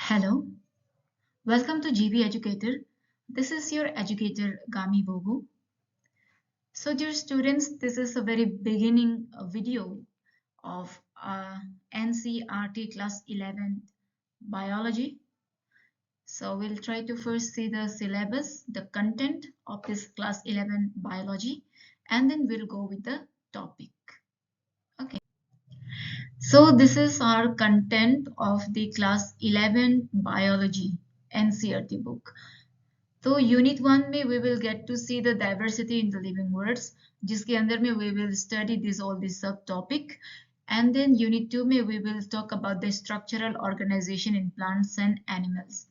Hello, welcome to GB Educator. This is your educator Gami Bogo. So dear students, this is a very beginning video of NCERT class 11 biology. So we'll try to first see the syllabus, the content of this class 11 biology, and then we'll go with the topic. Okay. So this is our content of the class 11 biology NCERT book. तो unit 1 में we will get to see the diversity in the living worlds, जिसके अंदर में we will study this all this sub topic, and then unit 2 में we will talk about the structural organization in plants and animals.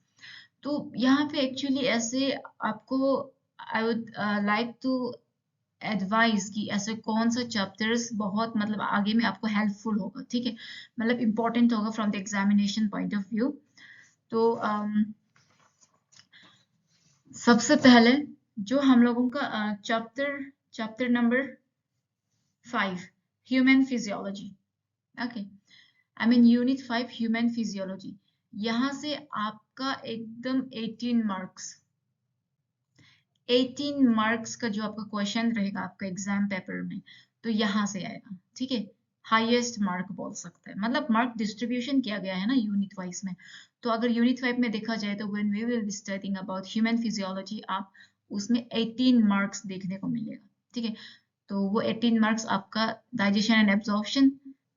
तो यहाँ पे actually ऐसे आपको I would like to advice कि ऐसे कौन सा चैप्टर्स बहुत मतलब आगे में आपको हेल्पफुल होगा, ठीक है, मतलब इम्पोर्टेंट होगा from the examination point of view. तो सबसे पहले जो हम लोगों का chapter number 5 human physiology, okay, I mean unit 5 human physiology. यहाँ से आपका एकदम 18 मार्क्स का जो आपका क्वेश्चन रहेगा आपका एग्जाम पेपर में, तो यहाँ से आएगा, ठीक है. हाईएस्ट मार्क बोल सकते हैं, मतलब मार्क डिस्ट्रीब्यूशन किया गया है ना यूनिट वाइज में. तो अगर यूनिट 5 में देखा जाए तो when we will be studying about human physiology, आप उसमें 18 मार्क्स देखने को मिलेगा, ठीक है. तो वो 18 मार्क्स आपका digestion and absorption,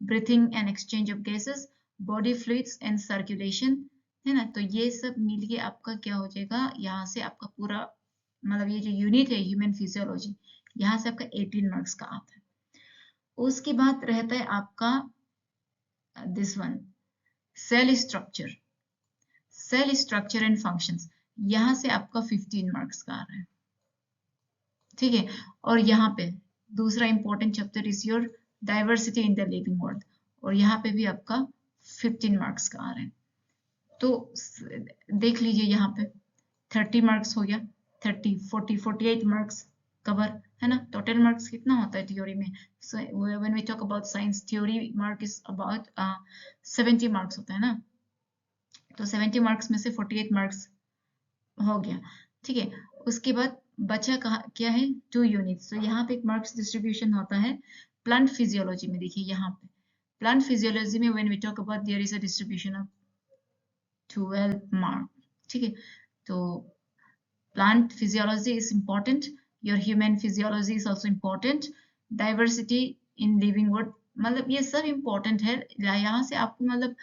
breathing and exchange of gases, body fluids and circulation, है ना. तो ये सब मिलके आपका क्या हो जाएगा, यहाँ से आपका पूरा मतलब ये जो यूनिट है ह्यूमन फिजियोलॉजी, यहाँ से आपका 18 मार्क्स का आता है. उसके बाद रहता है आपका this one cell structure and functions. यहाँ से आपका 15 मार्क्स का आ रहा है, ठीक है. और यहाँ पे दूसरा important chapter is your diversity in the living world, और यहाँ पे भी आपका 15 मार्क्स का आ रहा है. तो देख लीजिए यहाँ पे 30 मार्क्स हो गया, 30 40 48 मार्क्स कवर है ना. टोटल मार्क्स कितना होता है थ्योरी में, so when we talk about science theory mark is about 70 marks होता है ना. तो 70 मार्क्स में से 48 मार्क्स हो गया, ठीक है. उसके बाद बचा क्या है 2 यूनिट्स. तो यहाँ पे एक मार्क्स डिस्ट्रीब्यूशन होता है प्लांट फिजियोलॉजी में. देखिए यहाँ पे प्लांट फिजियोलॉजी में when we talk about there is a distribution of 12 mark, ठीक है. तो plant physiology is important, your human physiology is also important, diversity in living world, मतलब ये सब important है. यहाँ से आपको मतलब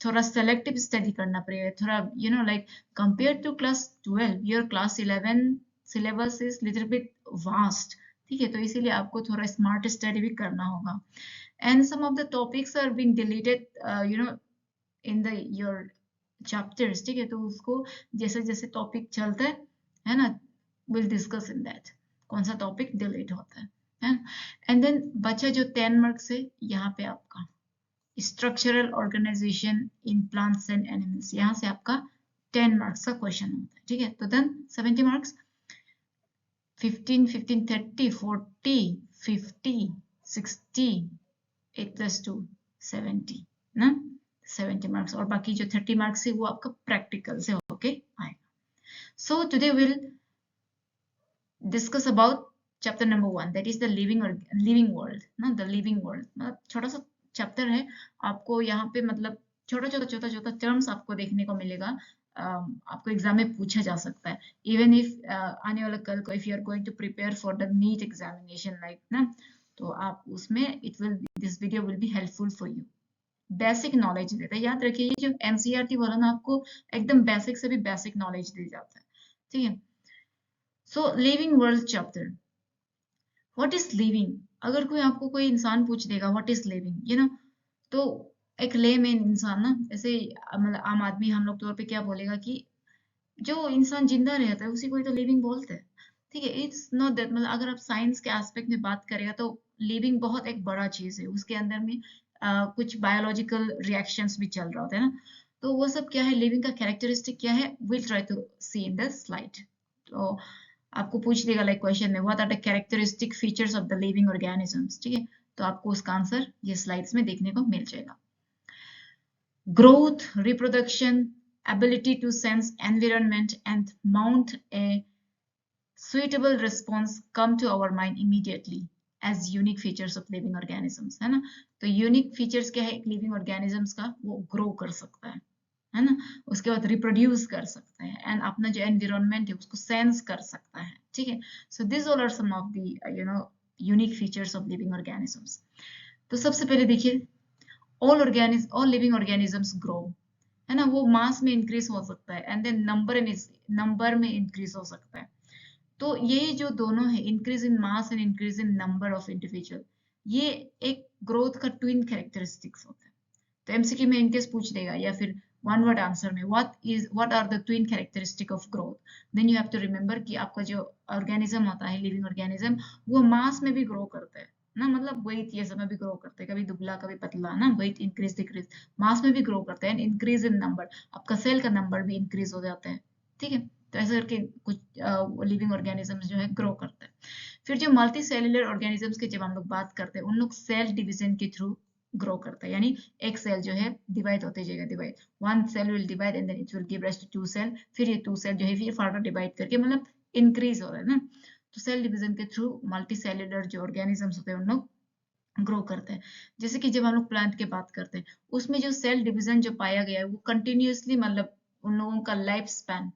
थोड़ा selective study करना पड़ेगा थोड़ा, you know, like compared to class 12 your class 11 syllabus is little bit vast, ठीक है. तो इसीलिए आपको थोड़ा smart study भी करना होगा, and some of the topics are being deleted you know in the your chapters, ठीक है. तो उसको जैसे जैसे टॉपिक चलता है ना, विल डिस्कस इन दैट कौन सा टॉपिक डिलीट होता है. एंड देन बचा जो 10 मार्क्स है, यहाँ पे आपका structural organisation in plants and animals, यहाँ से आपका 10 मार्क्स का क्वेश्चन होता है, ठीक है. तो देन 70 मार्क्स 15 15 30 40 50 60 8 + 2 70 ना, 70 मार्क्स. और बाकी जो 30 मार्क्स है वो आपका प्रैक्टिकल से होके आएगा. So today will discuss about chapter number 1, that is the living world ना. द लिविंग वर्ल्ड मतलब छोटा सा चैप्टर है. आपको यहाँ पे मतलब छोटा टर्म्स आपको देखने को मिलेगा, आपको एग्जाम में पूछा जा सकता है. इवन इफ आने वाला कल को if you are going to prepare for the NEET examination like ना, तो आप उसमें this video will be helpful for you. Basic knowledge देता है, याद रखिए ये जो एनसीईआरटी वाला ना आपको एकदम बेसिक से भी बेसिक नॉलेज दे जाता है, ठीक है. So living world chapter, what is living. अगर कोई आपको कोई इंसान पूछ देगा what is living, you know, तो एक लेमैन इंसान ना, ऐसे मतलब आम आदमी हम लोग तौर पे क्या बोलेगा कि जो इंसान जिंदा रहता है उसी को ही तो लिविंग बोलते हैं, ठीक है. इट्स नॉट दैट, मतलब अगर आप साइंस के एस्पेक्ट में बात करेगा तो लिविंग बहुत एक बड़ा चीज है, उसके अंदर में कुछ बायोलॉजिकल रिएक्शंस भी चल रहा होता है ना. तो वो सब क्या है, लिविंग का कैरेक्टरिस्टिक क्या है, will try to see in the slide. तो आपको पूछ देगा लाइक क्वेश्चन में what are the characteristic features of the living organisms, ठीक है. तो आपको उसका आंसर ये स्लाइड्स में देखने को मिल जाएगा. growth, reproduction, ability to sense environment and mount a suitable response come to our mind immediately as unique features of living organisms, है ना। तो यूनिक फीचर्स क्या है एक लिविंग ऑर्गेनिजम्स का, वो ग्रो कर सकता है ना। उसके बाद रिप्रोड्यूस कर सकता है एंड अपना जो एनवायरनमेंट है उसको सेंस कर सकता है, ठीक है। So this all are some of the unique features of living organisms. तो सबसे पहले देखिए, ऑल लिविंग ऑर्गेनिजम्स ग्रो, है ना। वो मास में इंक्रीज हो सकता है एंड देन नंबर में इंक्रीज हो सकता है। तो ये जो दोनों है, increase in mass and increase in number of individual, ये एक ग्रोथ का ट्विन कैरेक्टरिस्टिक्स होता है। तो एमसीक्यू में इनकेस पूछ देगा या फिर वन वर्ड आंसर में what are the twin characteristic of growth, then you have to remember कि आपका जो ऑर्गेनिज्म होता है लिविंग ऑर्गेनिज्म, वो मास में भी ग्रो करता है ना, मतलब वेट ये सब में भी ग्रो करते हैं, कभी दुबला कभी पतला ना, वेट इंक्रीज डिक्रीज, मास में भी ग्रो करते हैं, इंक्रीज इन नंबर, आपका सेल का नंबर भी इंक्रीज हो जाता है, ठीक है। तो ऐसे करके कुछ लिविंग ऑर्गेनिजम्स जो है ग्रो करते हैं। फिर जो मल्टी सेलुलर ऑर्गेनिजम्स की जब हम लोग बात करते हैं, उन लोग सेल डिवीजन के थ्रू ग्रो करता है, यानी एक सेल जो है डिवाइड होते जाएगा, divide one cell will divide and then it will give rise to two cell, फिर ये टू सेल जो है फिर फर्दर डिवाइड करके मतलब इंक्रीज हो रहा है ना। तो सेल डिवीजन के थ्रू मल्टी सेलुलर जो ऑर्गेनिजम्स होते हैं उन लोग ग्रो करते हैं। जैसे कि जब हम लोग प्लांट की बात करते हैं, उसमें जो सेल डिवीजन जो पाया गया है वो कंटिन्यूअसली, मतलब उन लोगों का life span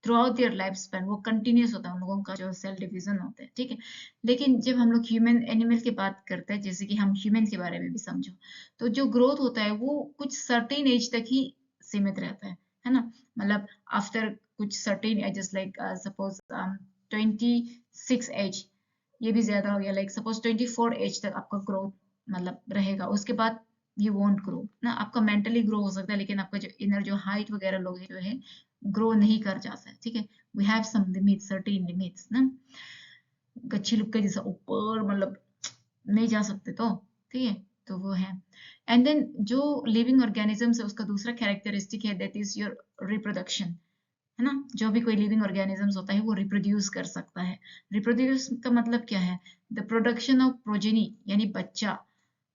through out their life span वो कंटिन्यूस होता है उन लोगों का जो सेल डिवीजन होते हैं, ठीक है। लेकिन जब हम लोग ह्यूमन एनिमल की बात करते हैं, जैसे कि हम ह्यूमन के बारे में भी समझो, तो जो ग्रोथ होता है वो कुछ सर्टेन एज तक ही सीमित रहता है ना। मतलब आफ्टर कुछ certain ages like suppose 26 age, ये भी ज्यादा हो गया, लाइक सपोज 24 एज तक आपका ग्रोथ मतलब रहेगा, उसके बाद यू वोंट ग्रो ना। आपका मेंटली ग्रो हो सकता है लेकिन आपका जो इनर जो हाइट वगैरह लोग जो है ग्रो नहीं कर जाता है, ठीक है। We have some limits, certain limits ना, गच्छी लुक के जैसा ऊपर मतलब नहीं जा सकते, तो ठीक है। तो वो है। एंड देन जो लिविंग ऑर्गेनिजम्स है उसका दूसरा कैरेक्टरिस्टिक है दैट इज योर रिप्रोडक्शन, है ना। जो भी कोई लिविंग ऑर्गेनिजम्स होता है वो रिप्रोड्यूस कर सकता है। रिप्रोड्यूस का मतलब क्या है, द प्रोडक्शन ऑफ प्रोजेनी यानी बच्चा,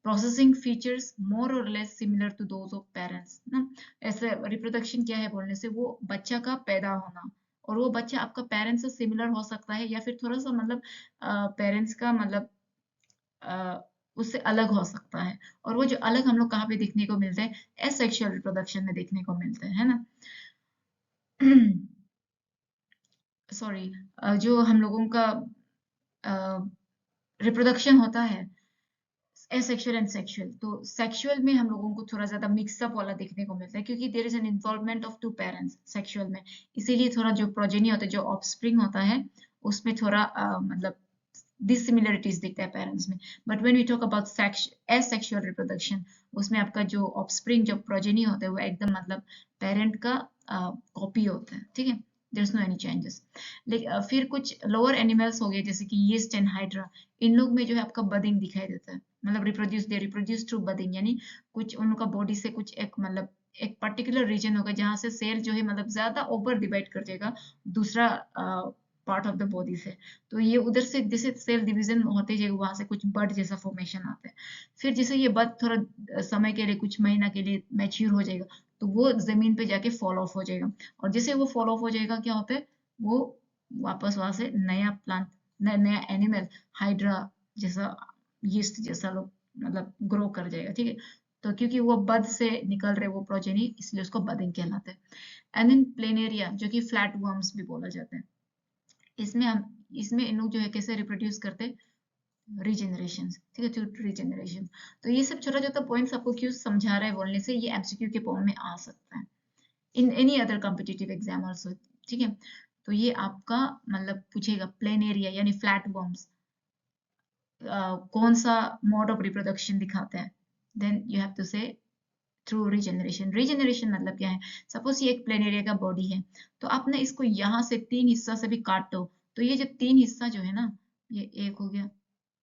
processing features more or less similar to those of parents ना। ऐसे रिप्रोडक्शन क्या है बोलने से, वो बच्चा का पैदा होना, और वो बच्चा आपका पेरेंट्स से सिमिलर हो सकता है या फिर थोड़ा सा मतलब पेरेंट्स का मतलब अ, उससे अलग हो सकता है। और वो जो अलग हम लोग कहाँ पे देखने को मिलते हैं, एसेक्सुअल रिप्रोडक्शन में देखने को मिलते हैं, है ना। सॉरी, जो हम लोगों का रिप्रोडक्शन होता है एसेक्सुअल एंड सेक्सुअल, तो सेक्सुअल में हम लोगों को थोड़ा ज्यादा मिक्सअप वाला देखने को मिलता है क्योंकि there is an involvement of two parents sexual में, इसीलिए थोड़ा जो प्रोजेनी होता है, जो ऑफस्प्रिंग होता है, उसमें थोड़ा मतलब डिसिमिलरिटीज दिखता है पेरेंट्स में। But when we talk about asexual reproduction, उसमें आपका जो ऑफस्प्रिंग जो प्रोजेनी होता है वो एकदम मतलब पेरेंट का कॉपी होता है, ठीक है। There is no any changes. लेकिन फिर कुछ लोअर एनिमल्स हो गए जैसे कि यीस्ट एंड हाइड्रा, इन लोग में जो है आपका बडिंग दिखाई देता है, मतलब रिप्रोड्यूस थ्रू बडिंग, यानी कुछ उनका बॉडी से कुछ एक मतलब एक पर्टिकुलर रीजन होगा जहां से सेल जो है मतलब ज्यादा ओवर डिवाइड कर जाएगा दूसरा पार्ट ऑफ द बॉडी से, तो ये उधर से जैसे सेल डिवीजन होते जाएगा वहां से कुछ बड जैसा फॉर्मेशन आता है। फिर जैसे ये बड थोड़ा समय के लिए कुछ महीना के लिए मैच्योर हो जाएगा, तो वो जमीन पे जाके फॉल ऑफ हो जाएगा, और जैसे वो फॉल ऑफ हो जाएगा क्या होता है, वो वापस वहां से नया प्लांट, नया एनिमल हाइड्रा जैसा, यीस्ट जैसा लोग मतलब ग्रो कर जाएगा, ठीक है। तो क्योंकि वो बद से निकल रहे वो प्रोजेनी, इसलिए उसको बडिंग कहलाता है। एंड देन प्लेनेरिया जो कि फ्लैट वर्म्स भी बोला जाता है, इसमें इन लोग जो है कैसे रिप्रोड्यूस करते हैं, रीजनरेशन, ठीक है, थ्रू रीजनरेशन। तो ये सब छोटा छोटा पॉइंट्स आपको क्यों समझा रहा है बोलने से, ये एमसीक्यू के फॉर्म में आ सकता है in any other competitive exam also, ठीक है। तो ये आपका मतलब पूछेगा प्लेन एरिया यानी फ्लैट वर्म्स कौन सा मोड ऑफ रिप्रोडक्शन दिखाता है, देन यू हैव टू से थ्रू रीजनरेशन। रीजनरेशन मतलब क्या है, सपोज ये एक प्लेन एरिया का बॉडी है, तो आप ना इसको यहाँ से तीन हिस्सा से भी काट दो, तो ये जो तीन हिस्सा जो है ना, ये एक हो गया,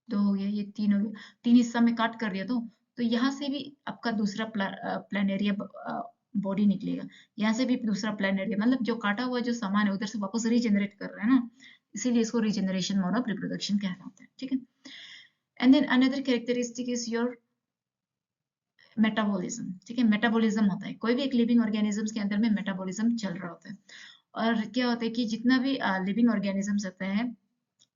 दो हो गया, ये तीन हो गया, तीन हिस्सा में काट कर दिया तो यहाँ से भी आपका दूसरा प्लान एरिया बॉडी निकलेगा, यहाँ से भी दूसरा प्लान एरिया, मतलब जो काटा हुआ जो सामान है उधर से वापस रीजनरेट कर रहा है ना, इसीलिए इसको रीजनरेशन मोड ऑफ रिप्रोडक्शन कहलाता है, ठीक है। And then another characteristic is your metabolism, ठीक है, मेटाबॉलिज्म होता है, कोई भी एक लिविंग ऑर्गेनिजम्स के अंदर में मेटाबॉलिज्म चल रहा होता है। और क्या होता है कि जितना भी लिविंग ऑर्गेनिजम्स होते हैं,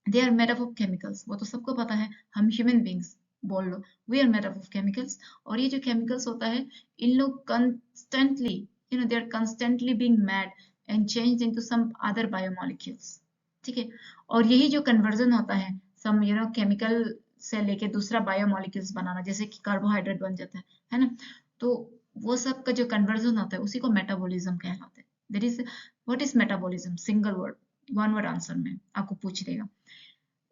they are made up of chemicals, वो तो सबको पता है, हम ह्यूमन बींग्स बोल लो, we are made up of chemicals. और ये जो केमिकल्स होता है, इन लोग constantly, they are constantly being made and changed into some other biomolecules, ठीक है। और यही जो कन्वर्जन होता है सम केमिकल से लेके दूसरा बायोमोलिक्यूल्स बनाना, जैसे कि कार्बोहाइड्रेट बन जाता है ना, तो वो सब का जो कन्वर्जन होता है उसी को मेटाबॉलिज्म कहलाता है। That is what is metabolism, single word, one word answer में आपको पूछ देगा।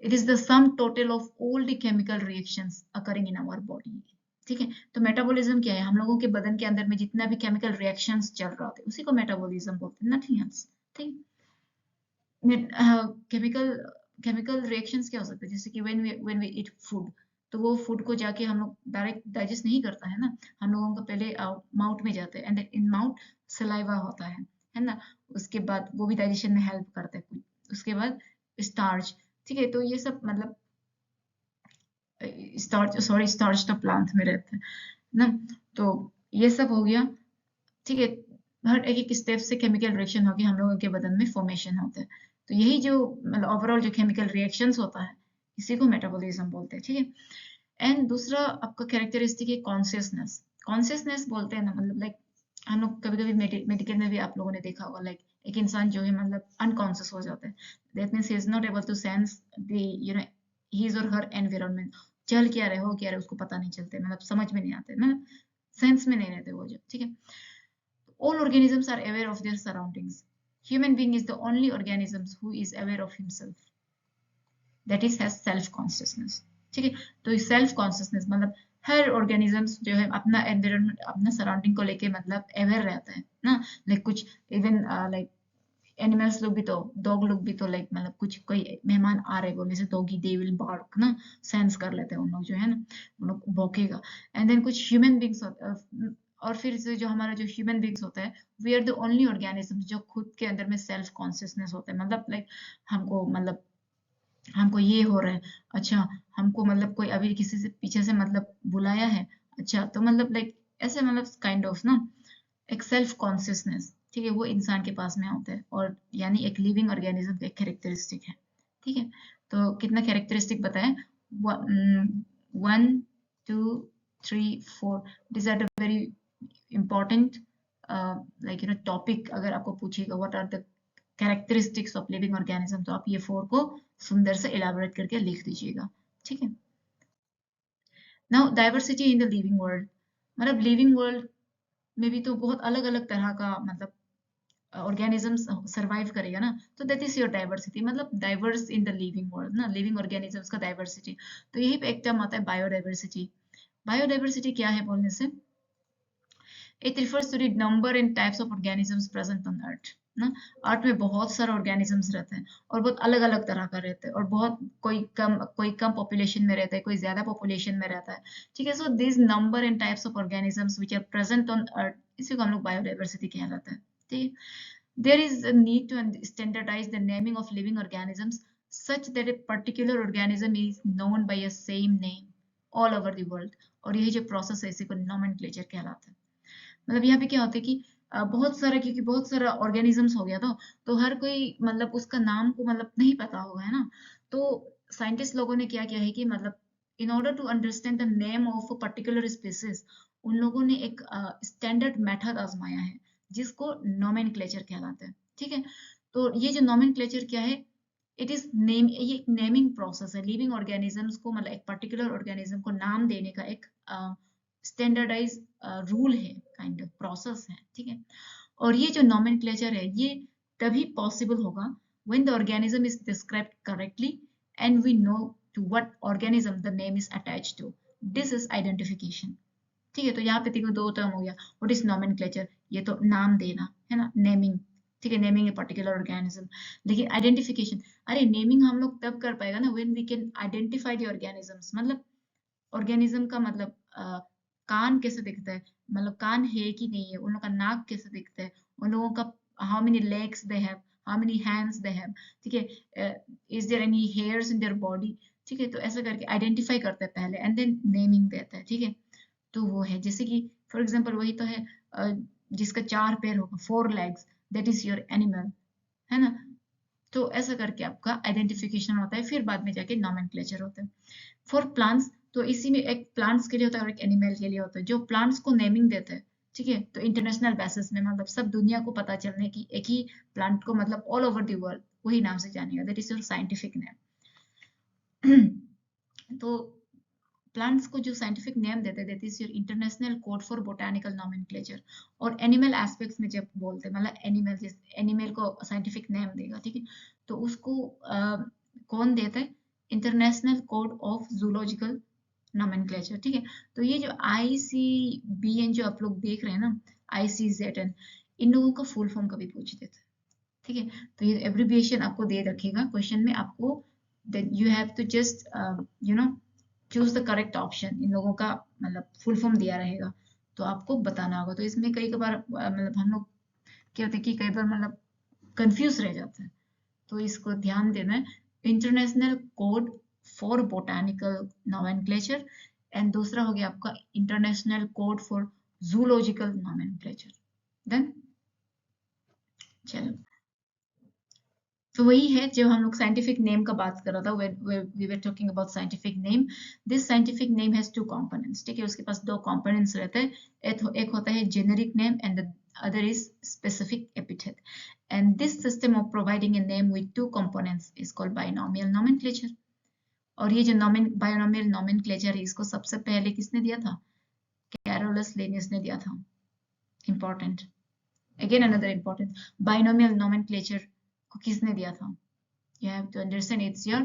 It is the sum total of all the chemical reactions occurring in our body, ठीक है। तो मेटाबॉलिज्म क्या है, हम लोगों के बदन के अंदर में जितना भी केमिकल रिएक्शंस चल रहा होता है उसी को मेटाबॉलिज्म बोलते हैं, नथिंग एल्स, ठीक। केमिकल केमिकल रिएक्शंस क्या हो सकते हैं, जैसे कि व्हेन वी ईट फूड, तो वो फूड को जाके हम लोग डायरेक्ट डाइजेस्ट नहीं करता है ना, हम लोगों का पहले माउथ में जाते हैं, एंड इन माउथ सलाइवा होता है ना, उसके बाद वो भी डाइजेशन में हेल्प करता है कुछ, उसके बाद स्टार्च, ठीक है। तो ये सब मतलब स्टार्च तो प्लांट में रहता है ना, तो ये सब हो गया, ठीक है। हर एक स्टेप से केमिकल रिएक्शन होके हम लोगों के बदन में फॉर्मेशन होता है। तो यही जो मतलब ओवरऑल जो केमिकल रिएक्शंस होता है इसी को मेटाबॉलिज्म बोलते हैं, ठीक है। एंड दूसरा आपका कैरेक्टरिस्टिक है कॉन्शियसनेस। कॉन्शियसनेस बोलते हैं ना, मतलब लाइक हम लोग कभी कभी मेडिकल में भी आप लोगों ने देखा होगा, लाइक एक इंसान जो है मतलब अनकॉन्शियस हो जाता है, that means he is not able to sense the his or her environment, चल क्या रहे हो क्या रहे उसको पता नहीं चलते, मतलब समझ में नहीं आते, मतलब सेंस में नहीं रहते वो जो, ठीक है। All organisms are aware of their surroundings. Human being is the only organism who is aware of himself. That is has self consciousness. ठीक है। तो सेल्फ कॉन्शियसनेस मतलब हर ऑर्गेनिजम्स जो है अपना एनवायरनमेंट अपना सराउंडिंग को लेके मतलब अवेयर रहता है ना, लाइक कुछ इवन लाइक एनिमल्स लोग भी तो, डॉग लोग भी तो लाइक मतलब कुछ कोई मेहमान आ रहे बोलने से डॉगी दे विल बार्क ना, सेंस कर लेते हैं उन लोग जो है ना, उन लोग भौंकेगा। एंड देन कुछ ह्यूमन बींग्स और फिर से जो हमारा जो ह्यूमन बींग्स होता है, we are the only organism जो खुद के अंदर में सेल्फ कॉन्शियसनेस होता है, मतलब लाइक हमको ये हो रहा है, अच्छा हमको मतलब कोई अभी किसी से पीछे से मतलब बुलाया है, अच्छा तो मतलब लाइक ऐसे मतलब काइंड ऑफ ना एक सेल्फ कॉन्शियसनेस, ठीक है, वो इंसान के पास में होता है, और यानी एक लिविंग ऑर्गेनिज्म का एक कैरेक्टरिस्टिक है, ठीक है। तो कितना कैरेक्टरिस्टिक बताएं, 1 2 3 4, these are the very important topic. अगर आपको पूछेगा what are the characteristics of living organism, तो आप ये 4 को सुंदर से इलाबोरेट करके लिख दीजिएगा, ठीक है। Now diversity in the living world, मतलब लिविंग वर्ल्ड में भी तो बहुत अलग अलग तरह का मतलब ऑर्गेनिजम्स सरवाइव करेगा ना, तो दैट इज योर डाइवर्सिटी, मतलब diverse in the living world ना, लिविंग ऑर्गेनिजम्स का डाइवर्सिटी। तो यही पे एक टर्म आता है बायोडाइवर्सिटी। बायोडाइवर्सिटी क्या है बोलने से, it refers to the number and types of organisms present on earth ना। अर्थ में बहुत सारे ऑर्गेनिजम्स रहते हैं और बहुत अलग अलग तरह का रहते हैं, और बहुत कोई कम पॉपुलेशन में रहता है, कोई ज्यादा पॉपुलेशन में रहता है, ठीक है। So this number and types of organisms which are present on earth, इसी को हम लोग बायोडाइवर्सिटी कहलाता है, ठीक है। There is a need to standardize the naming of living organisms such that a particular organism is known by a same name all over the world, और यही जो प्रोसेस है इसी को नोमेनक्लेचर कहलाता है। मतलब यहाँ पे क्या होता है कि बहुत सारा, क्योंकि बहुत सारा ऑर्गेनिजम्स हो गया तो हर कोई मतलब उसका नाम को मतलब नहीं पता होगा, है ना। तो साइंटिस्ट लोगों ने क्या किया है कि मतलब in order to understand the name of a particular species, उन लोगों ने एक स्टैंडर्ड मेथड आजमाया है जिसको नोमेनक्लेचर कहलाता है, ठीक है। तो ये जो नोमेनक्लेचर क्या है, इट इज नेम, ये एक नेमिंग प्रोसेस है लिविंग ऑर्गेनिजम्स को, मतलब एक पर्टिकुलर ऑर्गेनिज्म को नाम देने का एक स्टैंडर्डाइज रूल है, काइंड ऑफ प्रोसेस है, ठीक है। और ये जो नोमेनक्लेचर है ये तभी पॉसिबल होगा when the organism is described correctly and we know to what organism the name is attached to. This is identification, ठीक है। तो यहाँ पे देखो दो टर्म हो गया, व्हाट इज नोमेनक्लेचर, ये तो नाम देना है ना, नेमिंग, ठीक है, नेमिंग ए पर्टिकुलर ऑर्गेनिज्म। लेकिन आइडेंटिफिकेशन, अरे नेमिंग हम लोग तब कर पाएगा ना when we can identify the organisms, मतलब ऑर्गेनिज्म का मतलब कान कैसे दिखता है, मतलब कान है कि नहीं है, उन लोगों का नाक कैसे दिखता है, उन लोगों का how many legs they have, how many hands they have, ठीक है, is there any hairs in their body, ठीक है। तो ऐसा करके आइडेंटिफाई करता है पहले एंड देन नेमिंग देता है, ठीक है। तो वो है, जैसे कि फॉर एग्जाम्पल वही तो है, जिसका 4 पैर होगा, 4 legs, that is your animal, है ना। तो ऐसा करके आपका आइडेंटिफिकेशन होता है, फिर बाद में जाके नॉमेनक्लेचर होता है। फॉर प्लांट्स, तो इसी में एक प्लांट्स के लिए होता है और एक एनिमल के लिए होता है। जो प्लांट्स को नेमिंग देते हैं, ठीक है, तो इंटरनेशनल बेसिस में, मतलब सब दुनिया को पता चलने की, एक ही प्लांट को मतलब ऑल ओवर द वर्ल्ड वही नाम से जानेगा, that is your scientific name. तो प्लांट्स को जो साइंटिफिक नेम देते हैं, that is your international code for botanical nomenclature. और एनिमल एस्पेक्ट्स में जब बोलते हैं, मतलब एनिमल, जिस एनिमल को साइंटिफिक नेम देगा, ठीक है, तो उसको कौन देता है, international code of zoological nomenclature, ठीक है। तो ये जो ICBN जो आप लोग देख रहे हैं ना, ICZN, इन लोगों का फुल फॉर्म कभी पूछ देते हैं, ठीक है। तो ये एब्रिविएशन आपको दे रखेगा क्वेश्चन में, आपको then you have to just you know choose the correct option. इन लोगों का मतलब फुल फॉर्म दिया रहेगा, तो आपको बताना होगा। तो इसमें कई बार मतलब हम लोग क्या होते हैं कि कई बार मतलब कंफ्यूज रह जाते हैं, तो इसको ध्यान देना है। International code for botanical nomenclature, and दूसरा हो गया आपका international code for zoological nomenclature. Then चलो, तो वही है जो हम लोग साइंटिफिक नेम का बात कर रहा था, we were talking about scientific name. This scientific name has 2 components, ठीक है, उसके पास 2 कंपोनेंट्स रहते हैं। एक होता है generic name and the other is specific epithet, and this system of providing a name with 2 components is called binomial nomenclature। और ये जो बायोनॉमियल नॉमेनक्लेचर है, इसको सबसे पहले किसने दिया था, कैरोलस लिनियस ने दिया था। Important, again another important, binomial nomenclature को किसने दिया था, you have to understand it's your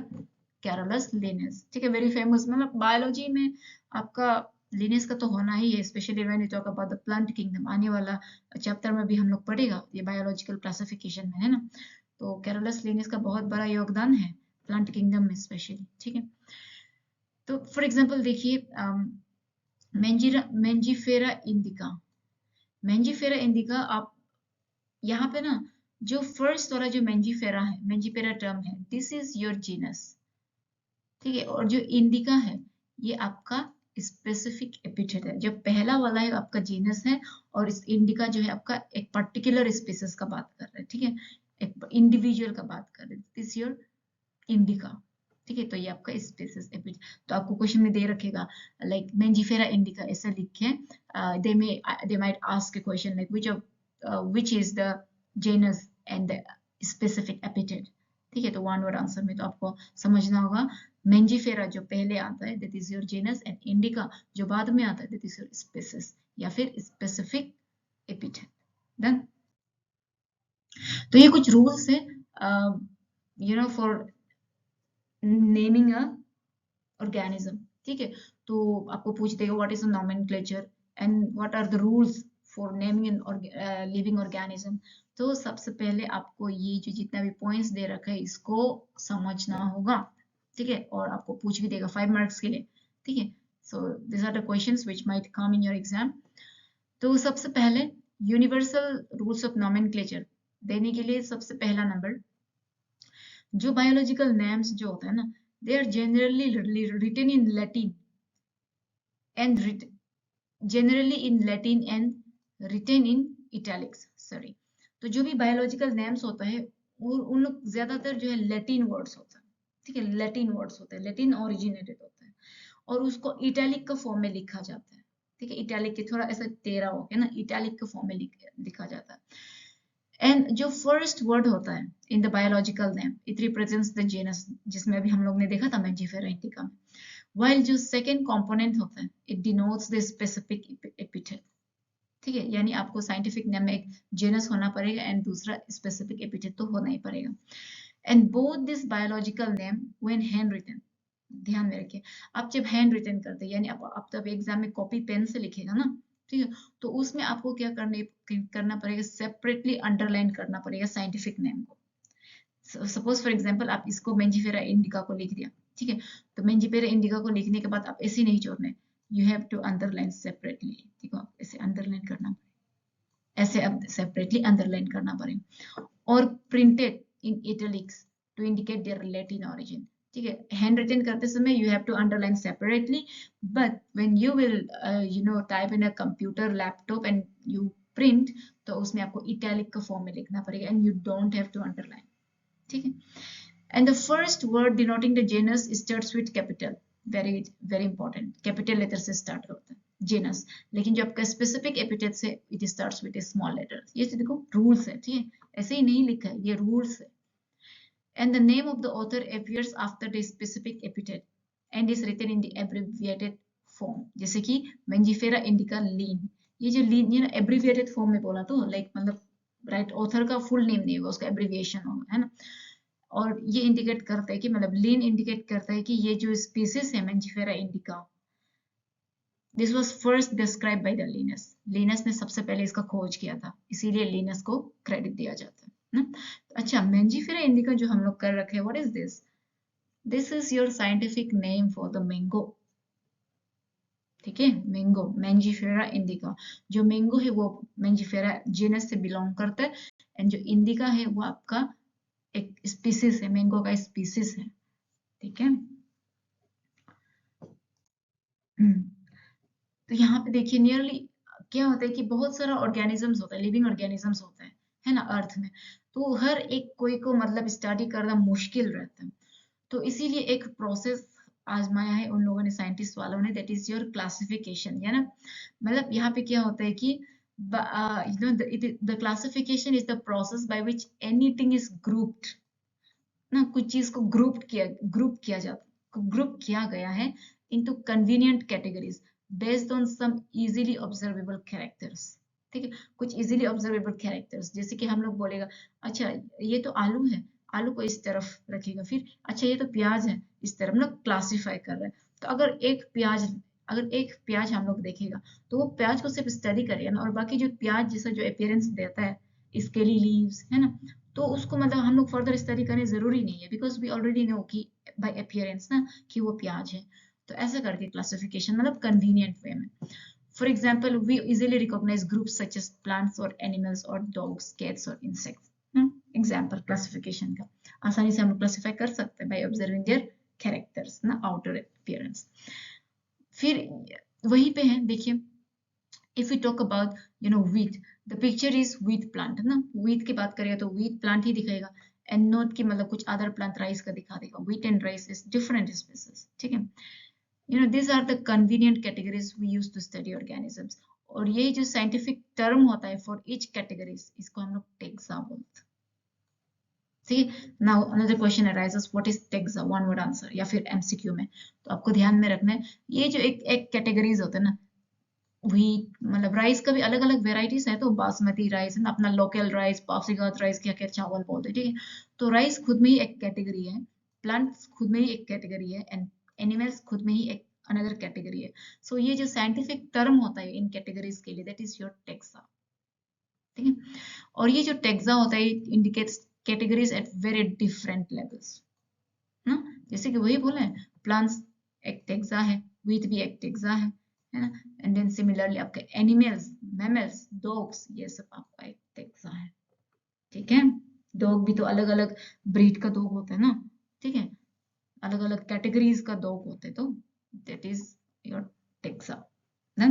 Carolus Linnaeus, ठीक है, वेरी फेमस। मतलब बायोलॉजी में आपका लिनियस का तो होना ही है, specially when you talk about the plant kingdom. आने वाला चैप्टर में भी हम लोग पढ़ेगा ये बायोलॉजिकल क्लासिफिकेशन में, है ना। तो कैरोलस लिनियस का बहुत बड़ा योगदान है प्लांट किंगडम में स्पेशली, ठीक है। तो फॉर एग्जांपल देखिए, मेंजीफेरा इंडिका, मेंजीफेरा इंडिका, आप यहाँ पे ना जो फर्स्ट वाला जो मेंजीफेरा है, मेंजीफेरा टर्म है, दिस इज योर जीनस, ठीक है। और जो इंडिका है, ये आपका स्पेसिफिक एपिथेट है। जो पहला वाला है आपका जीनस है, और इस इंडिका जो है आपका एक पर्टिकुलर स्पीसीज का बात कर रहे हैं, ठीक है, एक इंडिविजुअल का बात कर रहे हैं, दिस योर इंडिका, ठीक है। तो ये आपका स्पीसीज एपिथेट। तो आपको क्वेश्चन में दे रखेगा लाइक मेंजीफेरा इंडिका ऐसा लिखे, they might ask a question like which is the genus and the specific epithet, ठीक है। तो वन वर्ड आंसर में तो आपको समझना होगा, मेंजीफेरा जो पहले आता है that is your genus, and indica जो बाद में आता है दैट इज योर स्पीसीज या फिर स्पेसिफिक एपिथेट। डन। तो ये कुछ रूल्स है you know for naming a organism, ठीक है। तो आपको पूछ देगा what is a nomenclature and what are the rules for naming an living organism. तो सबसे पहले आपको ये जो जितना भी पॉइंट्स दे रखा है इसको समझना होगा, ठीक है। और आपको पूछ भी देगा 5 मार्क्स के लिए, ठीक है। So this are the questions which might come in your exam. तो सबसे पहले यूनिवर्सल रूल्स ऑफ नॉमेनक्लेचर देने के लिए सबसे पहला नंबर, जो बायोलॉजिकल नेम्स जो होता है ना, they are generally written in Latin and generally in Latin and written in italics, sorry। तो जो भी बायोलॉजिकल नेम्स होता है वो उन लोग ज्यादातर जो है लैटिन वर्ड्स होता है, ठीक है, लैटिन वर्ड्स होते हैं, लैटिन ओरिजिनेटेड होता है, और उसको इटैलिक का फॉर्म में लिखा जाता है, ठीक है। इटैलिक के थोड़ा ऐसा टेढ़ा हो गया ना, इटैलिक के फॉर्म में लिखा जाता है। एंड जो फर्स्ट वर्ड होता है in the biological name, it represents the genus, जिसमें अभी हम लोग ने देखा था मेंजीफेरा इंडिका में। व्हाइल जो सेकंड कंपोनेंट होता है it denotes the specific epithet, ठीक है। यानी आपको साइंटिफिक नेम में एक जेनस होना पड़ेगा एंड दूसरा स्पेसिफिक एपिथेट तो होना ही पड़ेगा। And both this biological name when hand written, ध्यान में रखिए, आप जब हैंड रिटन करते हैं यानी आप तब एग्जाम में कॉपी पेन से लिखेगा ना, ठीक है, तो उसमें आपको क्या करना पड़ेगा, सेपरेटली अंडरलाइन करना पड़ेगा साइंटिफिक नेम को। सपोज फॉर एग्जांपल आप इसको मेंजीफेरा इंडिका को लिख दिया, ठीक है, तो मेंजीफेरा इंडिका को लिखने के बाद आप ऐसे नहीं छोड़ना, you have to underline separately, ठीक है, ऐसे अंडरलाइन करना पड़ेगा, ऐसे अब सेपरेटली अंडरलाइन करना पड़ेगा, और printed in italics to indicate their Latin origin. ठीक है, हैंड रिटन करते समय you have to underline separately, but when you will type in a computer laptop and you print, तो उसमें आपको इटैलिक का फॉर्म में लिखना पड़ेगा and you don't have to underline, ठीक है। And the first word denoting the genus starts with capital, very very important, capital letter से स्टार्ट होता है जेनस, लेकिन जो आपका स्पेसिफिक एपिथेट से it starts with small letter. ये देखो रूल्स है, ठीक है, ऐसे ही नहीं लिखा है, ये रूल्स है। And the name of the author appears after the specific epithet and is written in the abbreviated form, जैसे कि Mangifera indica lean, ये जो lean ये ना abbreviated form में बोला तो लाइक मतलब राइट ऑथर का फुल नेम नहीं होगा, उसका एब्रिविएशन होगा, है ना। और ये इंडिकेट करता है कि मतलब लीन इंडिकेट करता है कि ये जो स्पीसीज है Mangifera indica, this was first describe by the Linus, Linus ने सबसे पहले इसका खोज किया था, इसीलिए लिनस को क्रेडिट दिया जाता है ना। अच्छा, Mangifera indica जो हम लोग कर रखे हैं, what is this? This is your scientific name for the mango, ठीक है, मैंगो Mangifera indica। जो मैंगो है वो Mangifera जीनस से बिलोंग करता है एंड जो इंडिका है वो आपका एक स्पीसीज है, मैंगो का स्पीसीज है, ठीक है। तो यहाँ पे देखिए नियरली क्या होता है कि बहुत सारा ऑर्गेनिजम्स होता है, लिविंग ऑर्गेनिजम्स होता है ना अर्थ में, तो हर एक कोई को मतलब स्टडी करना मुश्किल रहता है, तो इसीलिए एक प्रोसेस आजमाया है उन लोगों ने, साइंटिस्ट वालों ने, दैट इज योर क्लासिफिकेशन, है ना। मतलब यहाँ पे क्या होता है कि the classification is the process by which anything is grouped ना, कुछ चीज को ग्रुप किया गया है into convenient categories based on some easily observable characters, ठीक है, कुछ इजीली ऑब्जर्वेबल कैरेक्टर्स, जैसे कि हम लोग बोलेगा अच्छा ये तो आलू है, आलू को इस तरफ रखेगा, फिर अच्छा ये तो प्याज है, इस तरफ ना क्लासिफाई कर रहा है। तो अगर एक प्याज हम लोग देखेगा तो वो प्याज को सिर्फ स्टडी करेगा ना, और बाकी जो प्याज जैसा जो अपीयरेंस देता है, स्केली लीव्स, है ना, तो उसको मतलब हम लोग फर्दर स्टडी करें जरूरी नहीं है, बिकॉज वी ऑलरेडी नो कि बाय अपीयरेंस ना कि वो प्याज है। तो ऐसा करके क्लासिफिकेशन मतलब कन्वीनियंट वे में, for example we easily recognise groups such as plants और एनिमल्स और डॉग्स, कैट्स और इंसेक्ट्स। एग्जाम्पल क्लासिफिकेशन का आसानी से हम लोग क्लासिफाई कर सकते हैं बाय ऑब्जर्विंग देयर कैरेक्टर्स ना, आउटर अपीयरेंस। फिर वहीं पे है देखिए, if you talk about wheat, the picture is wheat plant है ना, wheat की बात करें तो wheat प्लांट ही दिखेगा एंड नॉट की मतलब कुछ अदर प्लांट राइस का दिखा देगा, wheat and rice is different species, ठीक है। these are the convenient categories we use to study organisms, और ये जो साइंटिफिक टर्म होता है फॉर ईच कैटेगरीज, इसको हम लोग टेक्सा बोलते हैं। ठीक है, now another question arises, what is taxa, one word answer या फिर एमसीक्यू में, तो आपको ध्यान में रखना है ये जो एक कैटेगरीज होते हैं ना, व्हीट मतलब राइस का भी अलग अलग वेराइटीज है, तो बासमती राइस है ना, अपना लोकल राइस, पासीघाट राइस, क्या क्या चावल बोलते हैं, ठीक है। तो राइस खुद में ही एक कैटेगरी है, प्लांट्स खुद में ही एक कैटेगरी है एंड एनिमल्स खुद में ही एक अनदर कैटेगरी है। सो ये जो साइंटिफिक टर्म होता है इन कैटेगरीज के लिए, दैट इज योर टेक्सा, ठीक है। और ये जो टेक्सा होता है indicates categories at very different levels ना, जैसे कि वही बोला है प्लांट्स एक टेक्सा है, व्हीट भी एक टेक्सा है ना, एंड देन सिमिलरली आपके एनिमल्स, मैमल्स, डॉग्स, ये सब आपका एक टेक्सा है, ठीक है। डॉग भी तो अलग अलग ब्रीड का डॉग होता है ना, ठीक है, अलग अलग कैटेगरीज का डॉग होते हैं, तो दैट इज योर टेक्सा ना।